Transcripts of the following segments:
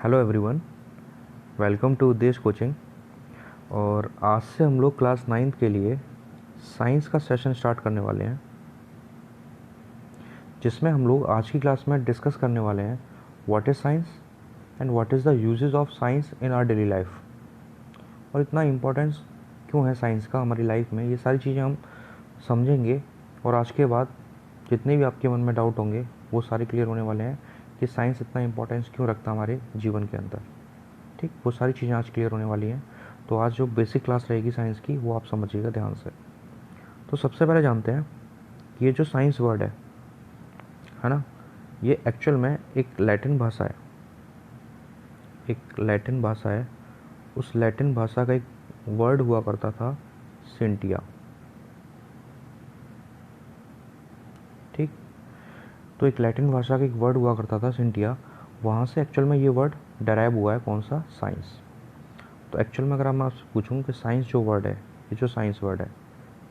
Hello everyone, welcome to देश coaching. और आज से हम लोग क्लास 9th के लिए साइंस का सेशन स्टार्ट करने वाले हैं, जिसमें हम लोग आज की क्लास में डिस्कस करने वाले हैं what is science and what is the uses of science in our daily life. और इतना इम्पोर्टेंस क्यों है साइंस का हमारी लाइफ में, ये सारी चीज़ें हम समझेंगे। और आज के बाद जितने भी आपके मन में डाउट होंगे वो सारे क्लियर होने वाले हैं कि साइंस इतना इम्पोर्टेंस क्यों रखता है हमारे जीवन के अंदर। ठीक, वो सारी चीज़ें आज क्लियर होने वाली हैं। तो आज जो बेसिक क्लास रहेगी साइंस की वो आप समझिएगा ध्यान से। तो सबसे पहले जानते हैं कि ये जो साइंस वर्ड है ना, ये एक्चुअल में एक लैटिन भाषा है। एक लैटिन भाषा है। उस लैटिन भाषा का एक वर्ड हुआ करता था सिंटिया। ठीक, तो एक लैटिन भाषा का एक वर्ड हुआ करता था सिंटिया। वहाँ से एक्चुअल में ये वर्ड डेराइव हुआ है, कौन सा, साइंस। तो एक्चुअल में अगर मैं आपसे पूछूं कि साइंस जो वर्ड है, ये जो साइंस वर्ड है,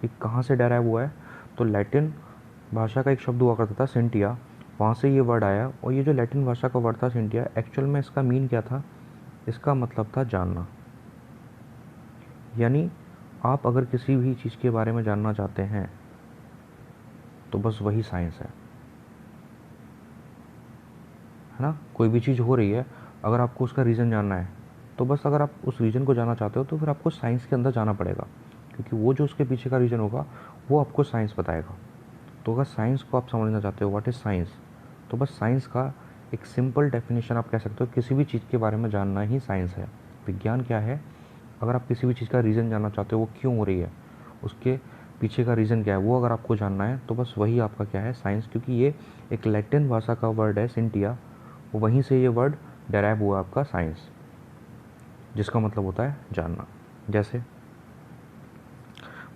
ये कहाँ से डेराइव हुआ है, तो लैटिन भाषा का एक शब्द हुआ करता था सेंटिया, वहाँ से ये वर्ड आया। और ये जो लैटिन भाषा का वर्ड था सेंटिया, एक्चुअल में इसका मीन क्या था, इसका मतलब था जानना। यानी आप अगर किसी भी चीज़ के बारे में जानना चाहते हैं तो बस वही साइंस है ना। कोई भी चीज़ हो रही है, अगर आपको उसका रीज़न जानना है तो बस, अगर आप उस रीज़न को जानना चाहते हो तो फिर आपको साइंस के अंदर जाना पड़ेगा, क्योंकि वो जो उसके पीछे का रीज़न होगा वो आपको साइंस बताएगा। तो अगर साइंस को आप समझना चाहते हो, व्हाट इज़ साइंस, तो बस साइंस का एक सिंपल डेफिनेशन आप कह सकते हो, किसी भी चीज़ के बारे में जानना ही साइंस है। विज्ञान क्या है, अगर आप किसी भी चीज़ का रीज़न जानना चाहते हो, वो क्यों हो रही है, उसके पीछे का रीज़न क्या है, वो अगर आपको जानना है तो बस वही आपका क्या है, साइंस। क्योंकि ये एक लैटिन भाषा का वर्ड है सिंटिया, वहीं से ये वर्ड डेराइव हुआ आपका साइंस, जिसका मतलब होता है जानना। जैसे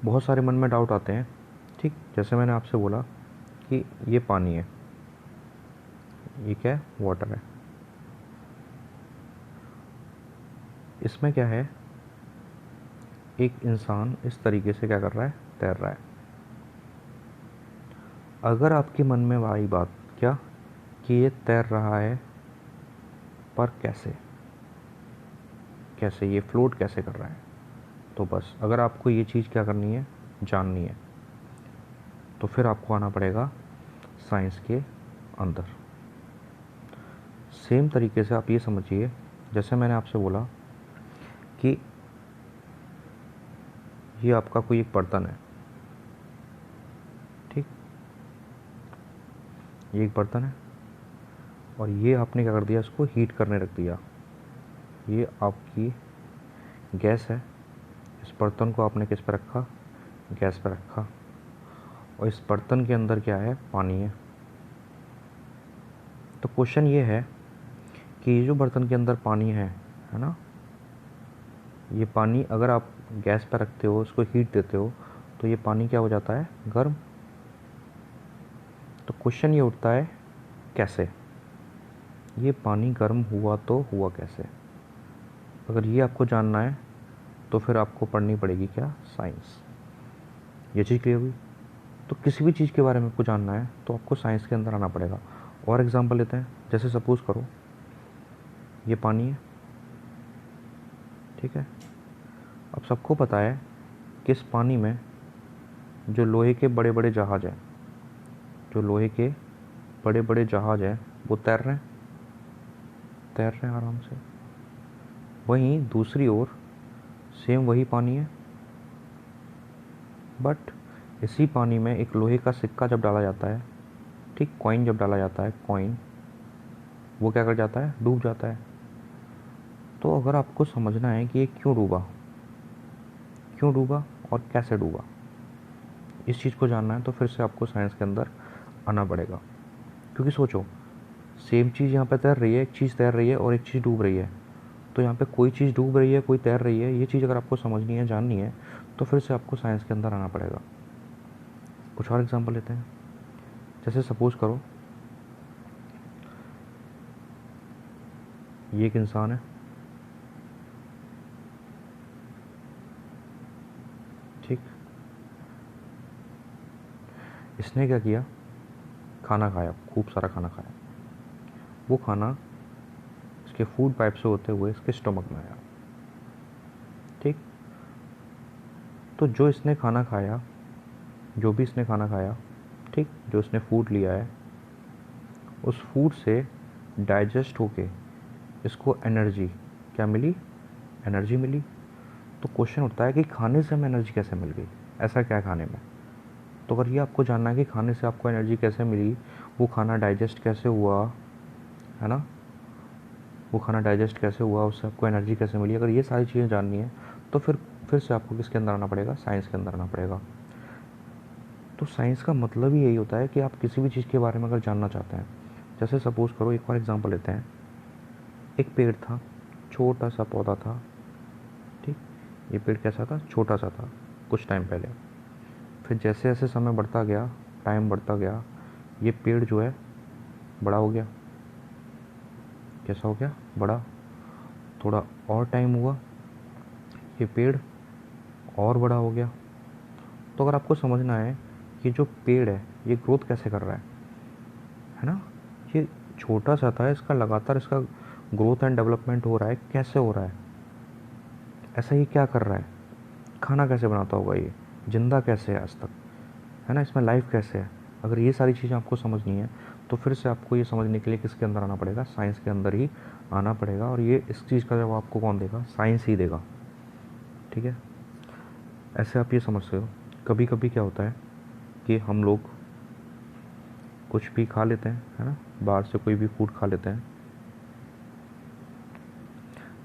बहुत सारे मन में डाउट आते हैं। ठीक, जैसे मैंने आपसे बोला कि ये पानी है, ये क्या है, वाटर है। इसमें क्या है, एक इंसान इस तरीके से क्या कर रहा है, तैर रहा है। अगर आपके मन में आई बात क्या, कि ये तैर रहा है पर कैसे, कैसे ये फ्लोट कैसे कर रहा है, तो बस अगर आपको ये चीज़ क्या करनी है, जाननी है, तो फिर आपको आना पड़ेगा साइंस के अंदर। सेम तरीके से आप ये समझिए, जैसे मैंने आपसे बोला कि ये आपका कोई एक बर्तन है। ठीक, ये एक बर्तन है और ये आपने क्या कर दिया, इसको हीट करने रख दिया। ये आपकी गैस है। इस बर्तन को आपने किस पर रखा, गैस पर रखा। और इस बर्तन के अंदर क्या है, पानी है। तो क्वेश्चन ये है कि ये जो बर्तन के अंदर पानी है ना, ये पानी अगर आप गैस पर रखते हो, उसको हीट देते हो, तो ये पानी क्या हो जाता है, गर्म। तो क्वेश्चन ये उठता है, कैसे ये पानी गर्म हुआ, तो हुआ कैसे। अगर ये आपको जानना है तो फिर आपको पढ़नी पड़ेगी क्या, साइंस। ये चीज़ क्लियर हुई। तो किसी भी चीज़ के बारे में आपको जानना है तो आपको साइंस के अंदर आना पड़ेगा। और एग्जांपल लेते हैं, जैसे सपोज़ करो ये पानी है, ठीक है। अब सबको पता है कि इस पानी में जो लोहे के बड़े बड़े जहाज़ हैं, जो लोहे के बड़े बड़े जहाज़ हैं, वो तैर रहे हैं आराम से। वहीं दूसरी ओर सेम वही पानी है, बट इसी पानी में एक लोहे का सिक्का जब डाला जाता है, ठीक, कॉइन जब डाला जाता है, कॉइन, वो क्या कर जाता है, डूब जाता है। तो अगर आपको समझना है कि ये क्यों डूबा, क्यों डूबा और कैसे डूबा, इस चीज़ को जानना है तो फिर से आपको साइंस के अंदर आना पड़ेगा। क्योंकि सोचो, सेम चीज़ यहाँ पे तैर रही है, एक चीज़ तैर रही है और एक चीज़ डूब रही है। तो यहाँ पे कोई चीज़ डूब रही है, कोई तैर रही है, ये चीज़ अगर आपको समझनी है, जाननी है, तो फिर से आपको साइंस के अंदर आना पड़ेगा। कुछ और एग्जांपल लेते हैं। जैसे सपोज़ करो ये एक इंसान है, ठीक। इसने क्या किया, खाना खाया, खूब सारा खाना खाया। वो खाना इस इसके फूड पाइप से होते हुए इसके स्टमक में आया। ठीक, तो जो इसने खाना खाया, जो भी इसने खाना खाया, ठीक, जो इसने फूड लिया है, उस फूड से डाइजेस्ट होके इसको एनर्जी क्या मिली? एनर्जी मिली। तो क्वेश्चन उठता है कि खाने से हमें एनर्जी कैसे मिल गई, ऐसा क्या है खाने में? तो अगर ये आपको जानना है कि खाने से आपको एनर्जी कैसे मिली, वो खाना डाइजेस्ट कैसे हुआ, है ना, वो खाना डाइजेस्ट कैसे हुआ, उससे आपको एनर्जी कैसे मिली, अगर ये सारी चीज़ें जाननी है तो फिर से आपको किसके अंदर आना पड़ेगा? साइंस के अंदर आना पड़ेगा। तो साइंस का मतलब ही यही होता है कि आप किसी भी चीज़ के बारे में अगर जानना चाहते हैं, जैसे सपोज़ करो, एक और एग्जांपल लेते हैं। एक पेड़ था, छोटा सा पौधा था, ठीक, ये पेड़ कैसा था? छोटा सा था कुछ टाइम पहले। फिर जैसे जैसे समय बढ़ता गया, टाइम बढ़ता गया, ये पेड़ जो है बड़ा हो गया। कैसा हो गया? बड़ा। थोड़ा और टाइम हुआ, ये पेड़ और बड़ा हो गया। तो अगर आपको समझना है कि जो पेड़ है ये ग्रोथ कैसे कर रहा है ना, ये छोटा सा था, इसका लगातार इसका ग्रोथ एंड डेवलपमेंट हो रहा है, कैसे हो रहा है? ऐसा ये क्या कर रहा है? खाना कैसे बनाता होगा, ये जिंदा कैसे है आज तक, है ना, इसमें लाइफ कैसे है? अगर ये सारी चीज़ें आपको समझनी है तो फिर से आपको ये समझने के लिए किसके अंदर आना पड़ेगा? साइंस के अंदर ही आना पड़ेगा। और ये इस चीज़ का जवाब आपको कौन देगा? साइंस ही देगा। ठीक है, ऐसे आप ये समझ सकते हो। कभी कभी क्या होता है कि हम लोग कुछ भी खा लेते हैं, है ना, बाहर से कोई भी फूड खा लेते हैं,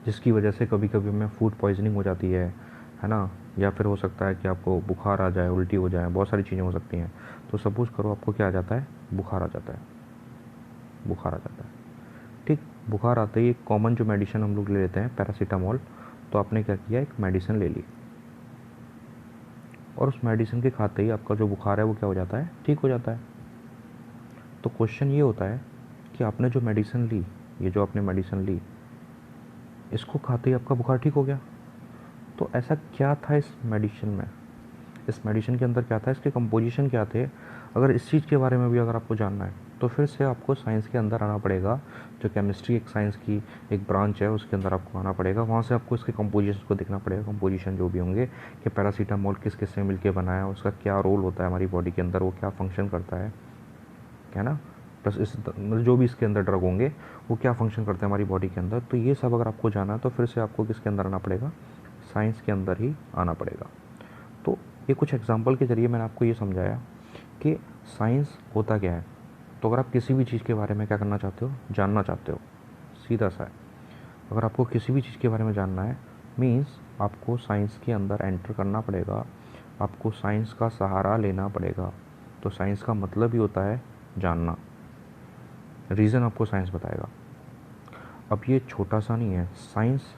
जिसकी वजह से कभी कभी हमें फूड पॉइजनिंग हो जाती है ना, या फिर हो सकता है कि आपको बुखार आ जाए, उल्टी हो जाए, बहुत सारी चीज़ें हो सकती हैं। तो सपोज़ करो आपको क्या आ जाता है? बुखार आ जाता है, बुखार आ जाता है। ठीक, बुखार आते ही एक कॉमन जो मेडिसिन हम लोग ले लेते हैं, पैरासीटामोल। तो आपने क्या किया? एक मेडिसिन ले ली, और उस मेडिसिन के खाते ही आपका जो बुखार है वो क्या हो जाता है? ठीक हो जाता है। तो क्वेश्चन ये होता है कि आपने जो मेडिसिन ली, ये जो आपने मेडिसिन ली, इसको खाते ही आपका बुखार ठीक हो गया। तो ऐसा क्या था इस मेडिसिन में? इस मेडिसिन के अंदर क्या था? इसके कंपोजिशन क्या थे? अगर इस चीज़ के बारे में भी अगर आपको जानना है तो फिर से आपको साइंस के अंदर आना पड़ेगा। जो केमिस्ट्री एक साइंस की एक ब्रांच है, उसके अंदर आपको आना पड़ेगा। वहाँ से आपको इसके कंपोजिशन को देखना पड़ेगा, कंपोजिशन जो भी होंगे, कि पैरासीटामोल किस किस से मिलकर बना है, उसका क्या रोल होता है हमारी बॉडी के अंदर, वो क्या फंक्शन करता है ना, प्लस इस मतलब जो भी इसके अंदर ड्रग होंगे वो क्या फंक्शन करते हैं हमारी बॉडी के अंदर। तो ये सब अगर आपको जाना है तो फिर से आपको किसके अंदर आना पड़ेगा? साइंस के अंदर ही आना पड़ेगा। तो ये कुछ एग्जांपल के ज़रिए मैंने आपको ये समझाया कि साइंस होता क्या है। तो अगर आप किसी भी चीज़ के बारे में क्या करना चाहते हो? जानना चाहते हो, सीधा सा है। अगर आपको किसी भी चीज़ के बारे में जानना है, मीन्स आपको साइंस के अंदर एंटर करना पड़ेगा, आपको साइंस का सहारा लेना पड़ेगा। तो साइंस का मतलब ही होता है जानना। रीज़न आपको साइंस बताएगा। अब ये छोटा सा नहीं है, साइंस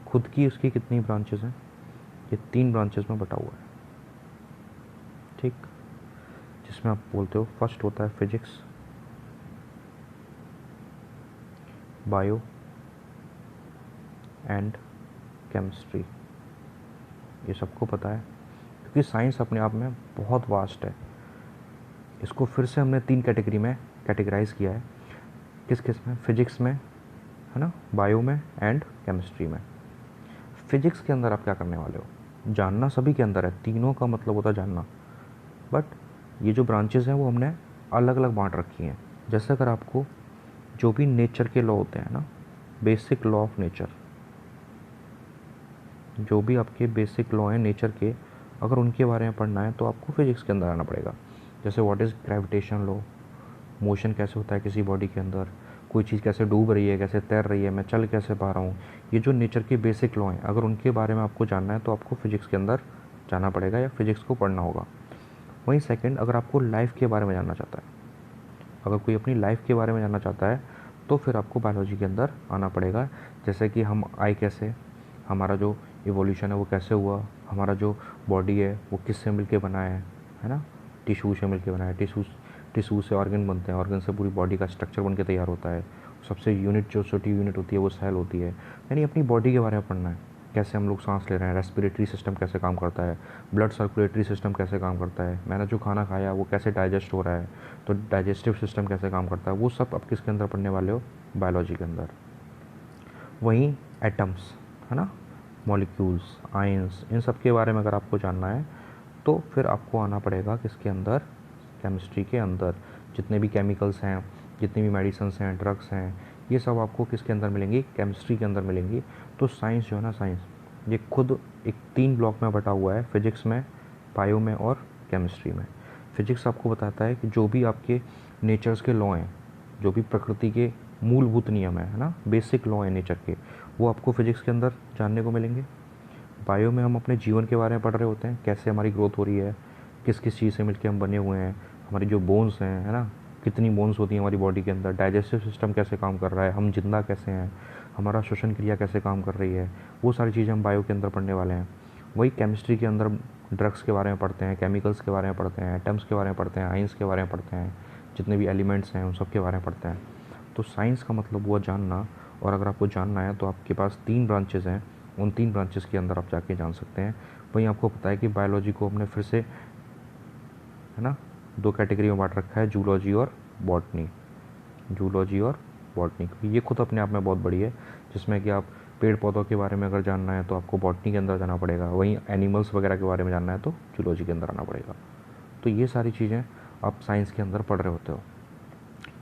खुद की उसकी कितनी ब्रांचेस हैं? ये 3 ब्रांचेस में बटा हुआ है, ठीक, जिसमें आप बोलते हो फर्स्ट होता है फिजिक्स, बायो एंड केमिस्ट्री। ये सबको पता है क्योंकि साइंस अपने आप में बहुत वास्ट है। इसको फिर से हमने 3 कैटेगरी में कैटेगराइज किया है। किस किस में? फिजिक्स में, है ना, बायो में एंड केमिस्ट्री में। फिजिक्स के अंदर आप क्या करने वाले हो? जानना सभी के अंदर है, तीनों का मतलब होता है जानना, बट ये जो ब्रांचेस हैं वो हमने अलग अलग बांट रखी हैं। जैसे अगर आपको जो भी नेचर के लॉ होते हैं ना, बेसिक लॉ ऑफ नेचर, जो भी आपके बेसिक लॉ हैं नेचर के, अगर उनके बारे में पढ़ना है तो आपको फिजिक्स के अंदर आना पड़ेगा। जैसे what is gravitation law, motion कैसे होता है किसी बॉडी के अंदर, कोई चीज़ कैसे डूब रही है, कैसे तैर रही है, मैं चल कैसे पा रहा हूँ, ये जो नेचर के बेसिक लॉ हैं, अगर उनके बारे में आपको जानना है तो आपको फिजिक्स के अंदर जाना पड़ेगा या फिजिक्स को पढ़ना होगा। वहीं सेकंड, अगर आपको लाइफ के बारे में जानना चाहता है, अगर कोई अपनी लाइफ के बारे में जानना चाहता है तो फिर आपको बायोलॉजी के अंदर आना पड़ेगा। जैसे कि हम आए कैसे, हमारा जो इवोल्यूशन है वो कैसे हुआ, हमारा जो बॉडी है वो किससे मिलके बना है ना, टिश्यू से मिलके बना है, टिश्यू से ऑर्गन बनते हैं, ऑर्गन से पूरी बॉडी का स्ट्रक्चर बन के तैयार होता है। सबसे यूनिट जो छोटी यूनिट होती है वो सेल होती है। यानी अपनी बॉडी के बारे में पढ़ना है। कैसे हम लोग सांस ले रहे हैं, रेस्पिरेटरी सिस्टम कैसे काम करता है, ब्लड सर्कुलेटरी सिस्टम कैसे काम करता है, मैंने जो खाना खाया वो कैसे डाइजेस्ट हो रहा है, तो डाइजेस्टिव सिस्टम कैसे काम करता है, वो सब आप किसके अंदर पढ़ने वाले हो, बायोलॉजी के अंदर। वहीं एटम्स, है ना, मॉलिक्यूल्स, आयंस, इन सब के बारे में अगर आपको जानना है तो फिर आपको आना पड़ेगा किसके अंदर, केमिस्ट्री के अंदर। जितने भी केमिकल्स हैं, जितनी भी मेडिसिन्स हैं, ड्रग्स हैं, ये सब आपको किसके अंदर मिलेंगी, केमिस्ट्री के अंदर मिलेंगी। तो साइंस जो है ना, साइंस ये खुद एक 3 ब्लॉक में बटा हुआ है, फिजिक्स में, बायो में और केमिस्ट्री में। फिजिक्स आपको बताता है कि जो भी आपके नेचर्स के लॉ हैं, जो भी प्रकृति के मूलभूत नियम है ना, बेसिक लॉ है नेचर के, वो आपको फिजिक्स के अंदर जानने को मिलेंगे। बायो में हम अपने जीवन के बारे में पढ़ रहे होते हैं, कैसे हमारी ग्रोथ हो रही है, किस किस चीज़ से मिलकर हम बने हुए हैं, हमारी जो बोन्स हैं, है ना, कितनी बोन्स होती हैं हमारी बॉडी के अंदर, डाइजेस्टिव सिस्टम कैसे काम कर रहा है, हम जिंदा कैसे हैं, हमारा श्वसन क्रिया कैसे काम कर रही है, वो सारी चीज़ें हम बायो के अंदर पढ़ने वाले हैं। वही केमिस्ट्री के अंदर ड्रग्स के बारे में पढ़ते हैं, केमिकल्स के बारे में पढ़ते हैं, एटम्स के बारे में पढ़ते हैं, आइंस के बारे में पढ़ते हैं, जितने भी एलिमेंट्स हैं उन सब के बारे में पढ़ते हैं। तो साइंस का मतलब हुआ जानना, और अगर आपको जानना है तो आपके पास 3 ब्रांचेज़ हैं, उन 3 ब्रांचेज़ के अंदर आप जाके जान सकते हैं। वहीं आपको पता है कि बायोलॉजी को हमने फिर से, है ना, 2 कैटेगरी में बांट रखा है, जूलॉजी और बॉटनी। जूलॉजी और बॉटनी, ये खुद अपने आप में बहुत बड़ी है, जिसमें कि आप पेड़ पौधों के बारे में अगर जानना है तो आपको बॉटनी के अंदर जाना पड़ेगा, वहीं एनिमल्स वगैरह के बारे में जानना है तो जूलॉजी के अंदर आना पड़ेगा। तो ये सारी चीज़ें आप साइंस के अंदर पढ़ रहे होते हो।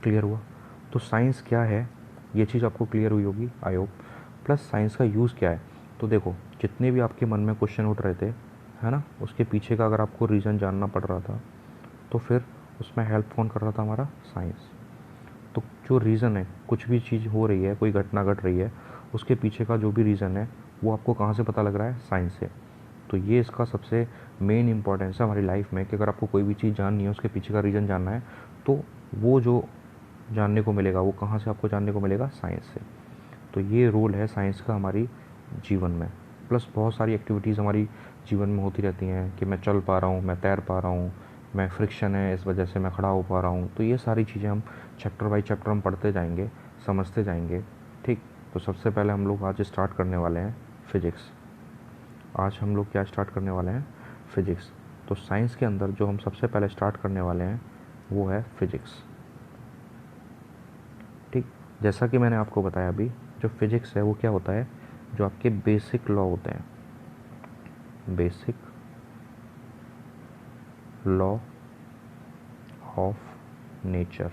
क्लियर हुआ? तो साइंस क्या है, ये चीज़ आपको क्लियर हुई होगी, आई होप। प्लस साइंस का यूज़ क्या है, तो देखो जितने भी आपके मन में क्वेश्चन उठ रहे थे, है ना, उसके पीछे का अगर आपको रीज़न जानना पड़ रहा था तो फिर उसमें हेल्प कौन कर रहा था, हमारा साइंस। तो जो रीज़न है, कुछ भी चीज़ हो रही है, कोई घटना घट रही है, उसके पीछे का जो भी रीज़न है वो आपको कहाँ से पता लग रहा है, साइंस से। तो ये इसका सबसे मेन इंपॉर्टेंस है हमारी लाइफ में, कि अगर आपको कोई भी चीज़ जाननी है, उसके पीछे का रीज़न जानना है, तो वो जो जानने को मिलेगा वो कहाँ से आपको जानने को मिलेगा, साइंस से। तो ये रोल है साइंस का हमारी जीवन में। प्लस बहुत सारी एक्टिविटीज़ हमारी जीवन में होती रहती हैं, कि मैं चल पा रहा हूँ, मैं तैर पा रहा हूँ, मैं फ्रिक्शन है इस वजह से मैं खड़ा हो पा रहा हूँ। तो ये सारी चीज़ें हम चैप्टर बाई चैप्टर हम पढ़ते जाएंगे, समझते जाएंगे। ठीक, तो सबसे पहले हम लोग आज स्टार्ट करने वाले हैं फिजिक्स। आज हम लोग क्या स्टार्ट करने वाले हैं, फिजिक्स। तो साइंस के अंदर जो हम सबसे पहले स्टार्ट करने वाले हैं वो है फिजिक्स। ठीक, जैसा कि मैंने आपको बताया अभी, जो फिजिक्स है वो क्या होता है, जो आपके बेसिक लॉ होते हैं, बेसिक लॉ ऑफ नेचर।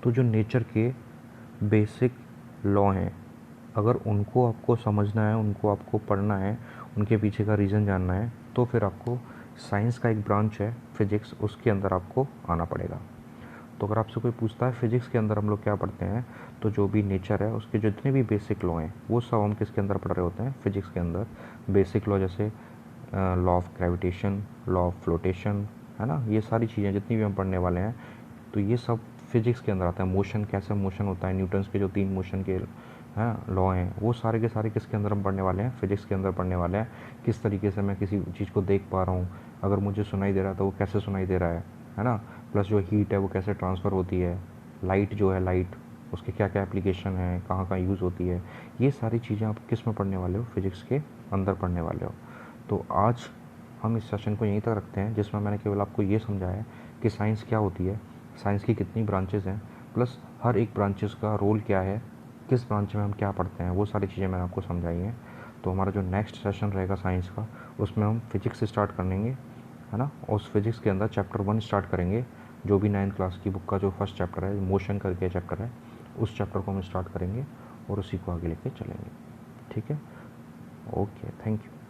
तो जो नेचर के बेसिक लॉ हैं, अगर उनको आपको समझना है, उनको आपको पढ़ना है, उनके पीछे का रीज़न जानना है, तो फिर आपको साइंस का एक ब्रांच है फिजिक्स, उसके अंदर आपको आना पड़ेगा। तो अगर आपसे कोई पूछता है फिजिक्स के अंदर हम लोग क्या पढ़ते हैं, तो जो भी नेचर है उसके जितने भी बेसिक लॉ हैं वो सब हम किसके अंदर पढ़ रहे होते हैं, फिजिक्स के अंदर। बेसिक लॉ जैसे law of gravitation, law of flotation, है ना, ये सारी चीज़ें जितनी भी हम पढ़ने वाले हैं, तो ये सब फिजिक्स के अंदर आता है। मोशन, कैसे मोशन होता है, न्यूटन्स के जो 3 मोशन के लॉ हैं, वो सारे के सारे किसके अंदर हम पढ़ने वाले हैं, फिजिक्स के अंदर पढ़ने वाले हैं। किस तरीके से मैं किसी चीज़ को देख पा रहा हूँ, अगर मुझे सुनाई दे रहा है तो वो कैसे सुनाई दे रहा है ना। प्लस जो हीट है वो कैसे ट्रांसफ़र होती है, लाइट जो है, लाइट उसके क्या क्या एप्लीकेशन है, कहाँ कहाँ यूज़ होती है, ये सारी चीज़ें आप किस में पढ़ने वाले हो, फिजिक्स के अंदर पढ़ने वाले हो। तो आज हम इस सेशन को यहीं तक रखते हैं, जिसमें मैंने केवल आपको ये समझाया कि साइंस क्या होती है, साइंस की कितनी ब्रांचेज़ हैं, प्लस हर एक ब्रांचेज़ का रोल क्या है, किस ब्रांच में हम क्या पढ़ते हैं, वो सारी चीज़ें मैंने आपको समझाई हैं। तो हमारा जो नेक्स्ट सेशन रहेगा साइंस का, उसमें हम फिजिक्स से स्टार्ट करेंगे, है ना। उस फिजिक्स के अंदर चैप्टर 1 स्टार्ट करेंगे, जो भी 9th क्लास की बुक का जो फर्स्ट चैप्टर है, मोशन करके चैप्टर है, उस चैप्टर को हम स्टार्ट करेंगे और उसी को आगे लेके चलेंगे। ठीक है, ओके, थैंक यू।